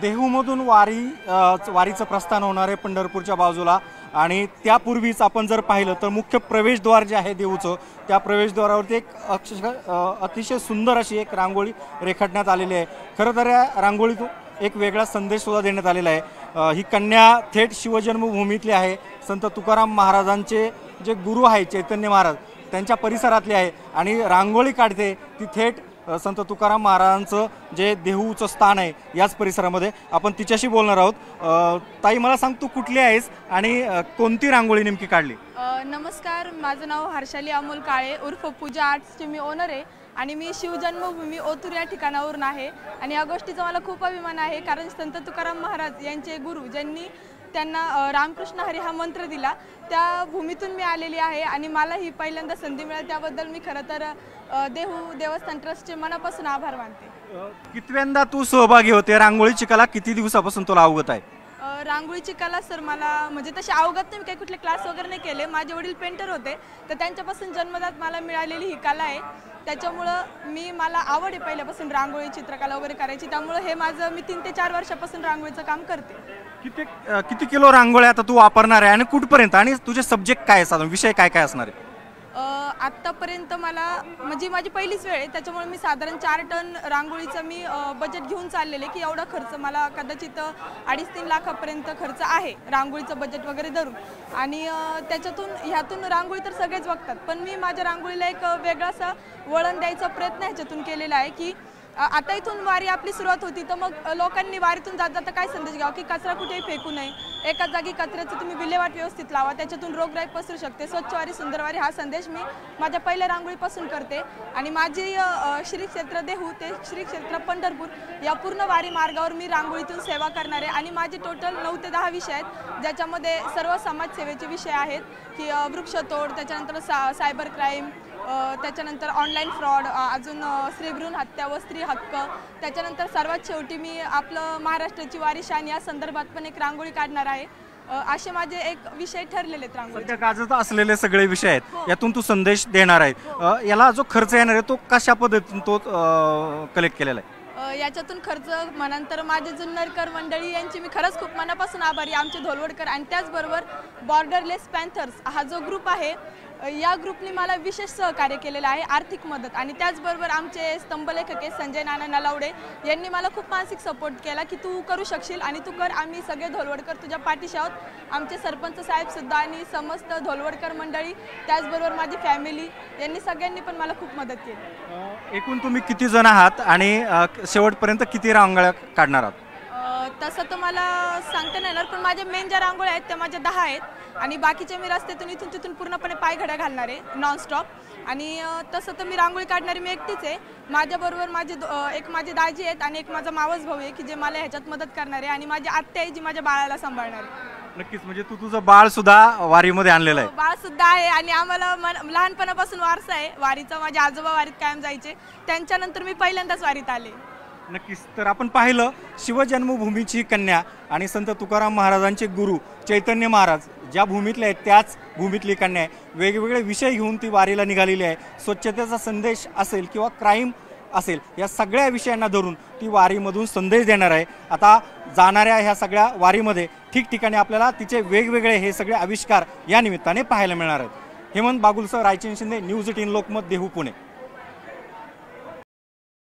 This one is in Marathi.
देहूमधून वारीचं प्रस्थान होणार आहे पंढरपूरच्या बाजूला आणि त्यापूर्वीच आपण जर पाहिलं तर मुख्य प्रवेशद्वार जे आहे देहूचं त्या प्रवेशद्वारावरती एक अतिशय सुंदर अशी एक रांगोळी रेखाटण्यात आलेली आहे। खरं तर या रांगोळीतून एक वेगळा संदेश सुद्धा देण्यात आलेला आहे। ही कन्या थेट शिवजन्मभूमीतली आहे। संत तुकाराम महाराजांचे जे गुरु आहे चैतन्य महाराज त्यांच्या परिसरातली आहे आणि रांगोळी काढते ती थेट संत तुकाराम महाराजांचं जे देहूचं स्थान आहे याच परिसरामध्ये। आपण तिच्याशी बोलणार आहोत। ताई मला सांग तू कुठली आहेस आणि कोणती रांगोळी नेमकी काढली? नमस्कार, माझं नाव हर्षाली अमोल काळे उर्फ पूजा आर्ट्सचे मी ओनर आहे आणि मी शिवजन्मभूमी ओतूर या ठिकाणावरून आहे आणि या गोष्टीचा मला खूप अभिमान आहे कारण संत तुकाराम महाराज यांचे गुरु ज्यांनी त्यांना रामकृष्ण हरी हा मंत्र दिला त्या भूमीतून मी आलेली आहे आणि मला ही पहिल्यांदा संधी मिळाली त्याबद्दल मी खरं तर देहू देवस्थान ट्रस्टचे मनापासून आभार मानते। कितव्यांदा तू सहभागी होते? रांगोळीची कला किती दिवसापासून तुला अवगत आहे? रांगोळीची कला सर मला म्हणजे तशी अवगत नाही, काही कुठले क्लास वगैरे नाही केले। माझे वडील पेंटर होते तर त्यांच्यापासून जन्मजात मला मिळालेली ही कला आहे। त्याच्यामुळं मला आवड आहे पहिल्यापासून रांगोळी चित्रकला वगैरे करायची, त्यामुळं हे माझं मी 3 ते 4 वर्षापासून रांगोळीचं काम करते। किती किलो रांगोळ्या आता तू वापरणार आहे आणि कुठपर्यंत आणि तुझे सब्जेक्ट काय साधारण विषय काय काय असणार आहे? आत्तापर्यंत मला म्हणजे माझी पहिलीच वेळ आहे त्याच्यामुळे मी साधारण 4 टन रांगोळीचं मी बजेट घेऊन चाललेले की एवढा खर्च मला कदाचित 2.5-3 लाखापर्यंत खर्च आहे रांगोळीचं बजेट वगैरे धरून आणि ह्यातून रांगोळी तर सगळेच बघतात पण मी माझ्या रांगोळीला एक वेगळासा वळण द्यायचा प्रयत्न ह्याच्यातून केलेला आहे की आता इथून वारी आपली सुरुवात होती तर मग लोकांनी वारीतून जात जाता काय संदेश घ्यावा की कचरा कुठेही फेकू नये, एकाच जागी कचऱ्याचं तुम्ही विल्हेवाट व्यवस्थित लावा, त्याच्यातून रोगराई पसरू शकते, स्वच्छ वारी सुंदर वारी हा संदेश मी माझ्या पहिल्या रांगोळीपासून करते आणि माझी श्री क्षेत्र देहू ते श्री क्षेत्र पंढरपूर या पूर्ण वारी मार्गावर मी रांगोळीतून सेवा करणार आहे आणि माझे टोटल 9 ते 10 विषय आहेत ज्याच्यामध्ये सर्व समाजसेवेचे विषय आहेत की वृक्षतोड, त्याच्यानंतर सायबर क्राईम, त्याच्यानंतर ऑनलाईन फ्रॉड, अजून स्त्रीभ्रूण हत्या व स्त्री हक्क, त्याच्यानंतर सर्वात शेवटी मी आपलं महाराष्ट्राची वारी शान या संदर्भात पण एक रांगोळी काढणार आहे। असे माझे एक विषय ठरलेले आहेत रांगोळीचे। गाजत असलेले सगळे विषय आहेत यातून तू संदेश देणार आहे। याला जो खर्च येणार आहे तो कशा पद्धतीने तो कलेक्ट केलेला आहे? याच्यातून खर्च म्हणांतर माझे जुन्नरकर मंडळी यांची मी खरंच खूप मनापासून आभारी, आमचे धोलवडकर आणि त्याचबरोबर बॉर्डरलेस पॅन्थर्स हा जो ग्रुप आहे या ग्रुपने मला विशेष सहकार्य केलेलं आहे, आर्थिक मदत आणि त्याचबरोबर आमचे स्तंभलेखक आहे संजय नाना नलावडे यांनी मला खूप मानसिक सपोर्ट केला की तू करू शकशील आणि तू कर, आम्ही सगळे धोलवडकर तुझ्या पाठीशी आहोत। आमचे सरपंच साहेब सुद्धा आणि समस्त धोलवडकर मंडळी त्याचबरोबर माझी फॅमिली यांनी सगळ्यांनी पण मला खूप मदत केली। एकूण तुम्ही किती जण आहात आणि शेवटपर्यंत किती रांगोळ्या काढणार आहात? तसं तर मला सांगता नाही येणार पण माझ्या मेन ज्या रांगोळ्या आहेत त्या माझ्या 10 आहेत आणि बाकीचे मी रस्त्यातून इथून तिथून पूर्णपणे पायघड्या घालणार आहे नॉनस्टॉप आणि तसं तर मी रांगोळी काढणारी मी एकटीच आहे। माझ्याबरोबर माझे दाजी आहेत आणि एक माझा मावस भाऊ आहे की जे मला ह्याच्यात मदत करणार आहे आणि माझी आत्या आहे जी माझ्या बाळाला सांभाळणार आहे। नक्कीच, म्हणजे तू तुझं बाळ सुद्धा वारीमध्ये आणलेलं आहे? बाळ सुद्धा आहे आणि आम्हाला लहानपणापासून वारसा आहे वारीचा। माझे आजोबा वारीत कायम जायचे, त्यांच्यानंतर मी पहिल्यांदाच वारीत आले। नक्कीच, तर आपण पाहिलं शिवजन्मभूमीची कन्या आणि संत तुकाराम महाराजांचे गुरु चैतन्य महाराज ज्या भूमीतले आहेत त्याच भूमीतली कन्या आहे। वेगवेगळे विषय घेऊन ती वारीला निघालेली आहे। स्वच्छतेचा संदेश असेल किंवा क्राईम असेल या सगळ्या विषयांना धरून ती वारीमधून संदेश देणार आहे। आता जाणाऱ्या ह्या सगळ्या वारीमध्ये ठिकठिकाणी आपल्याला तिचे वेगवेगळे हे सगळे आविष्कार या निमित्ताने पाहायला मिळणार आहेत। हेमंत बागुलसह रायचंद शिंदे, न्यूज 18 लोकमत, देहू, पुणे।